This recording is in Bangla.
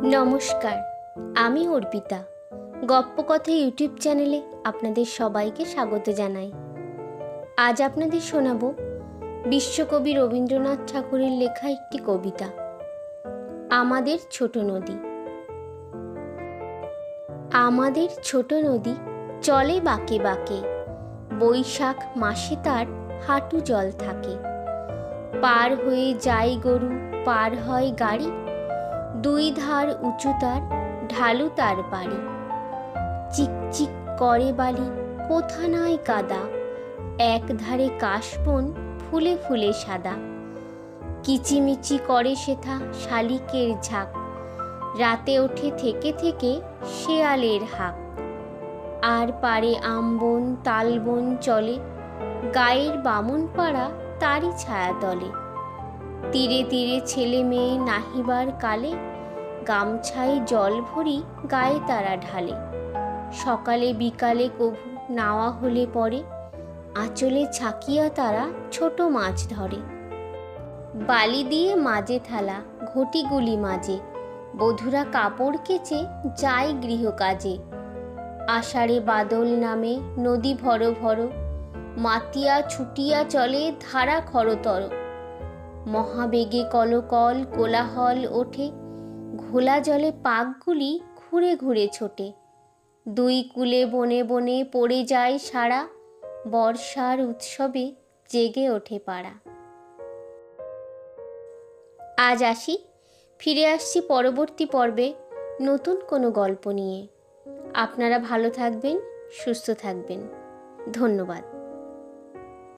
নমস্কার, আমি অর্পিতা। গপ্পকথা ইউটিউব চ্যানেলে আপনাদের সবাইকে স্বাগত জানাই। আজ আপনাদের শোনাব বিশ্বকবি রবীন্দ্রনাথ ঠাকুরের লেখা একটি কবিতা, আমাদের ছোট নদী। আমাদের ছোট নদী চলে বাঁকে বাঁকে, বৈশাখ মাসে তার হাঁটু জল থাকে। পার হয়ে যায় গরু, পার হয় গাড়ি, দুই ধার উঁচু তার, ঢালু তার বাড়ি। চিকচিক করে বালি, কোথা নাই কাদা, এক ধারে কাশবন ফুলে ফুলে সাদা। কিচিমিচি করে সেথা শালিকের ঝাঁক, রাতে ওঠে থেকে থেকে শেয়ালের হাঁক। আর পারে আমবন তালবন চলে, গায়ের বামন পাড়া তারই ছায়া তলে। তীরে তীরে ছেলে মেয়ে নাহিবার কালে, গামছায় জল ভরি গায়ে তারা ঢালে। সকালে বিকালে কভু নাওয়া হলে পরে, আঁচলে ছাকিয়া তারা ছোট মাছ ধরে। বালি দিয়ে মাঝে থালা, ঘটিগুলি মাঝে, বধূরা কাপড় কেচে যায় গৃহকাজে। আষাঢ়ে বাদল নামে নদী ভর ভর, মাতিয়া ছুটিয়া চলে ধারা খরতর। মহাবেগে কলকল কোলাহল ওঠে, ঘোলা জলে পাকগুলি ঘুরে ঘুরে ছোটে। দুই কূলে বনে বনে পড়ে যায় সারা, বর্ষার উৎসবে জেগে ওঠে পাড়া। আজ আসি, ফিরে আসছি পরবর্তী পর্বে নতুন কোনো গল্প নিয়ে। আপনারা ভালো থাকবেন, সুস্থ থাকবেন। ধন্যবাদ।